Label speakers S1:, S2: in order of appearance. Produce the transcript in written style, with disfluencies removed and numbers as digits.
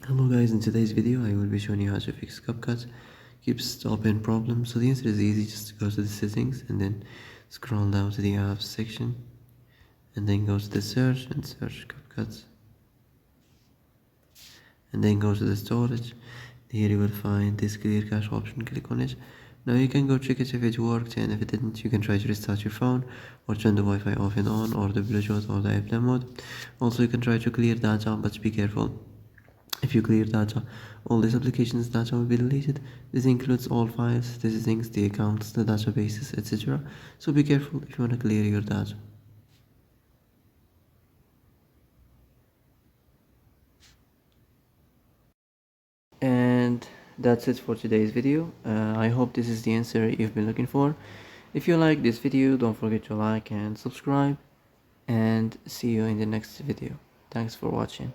S1: Hello guys, in today's video I will be showing you how to fix Capcut keeps the open problem. So the answer is easy, just go to the settings and then scroll down to the apps section and then go to the search and search Capcut and then go to the storage. Here you will find this clear cache option, click on it. Now you can go check it if it worked, and if it didn't you can try to restart your phone or turn the Wi-Fi off and on, or the Bluetooth or the airplane mode. Also you can try to clear data, but be careful. If you clear data, all these applications data will be deleted. This includes all files, the settings, the accounts, the databases, etc. So be careful if you want to clear your data. And that's it for today's video. I hope this is the answer you've been looking for. If you like this video, don't forget to like and subscribe, and see you in the next video. Thanks for watching.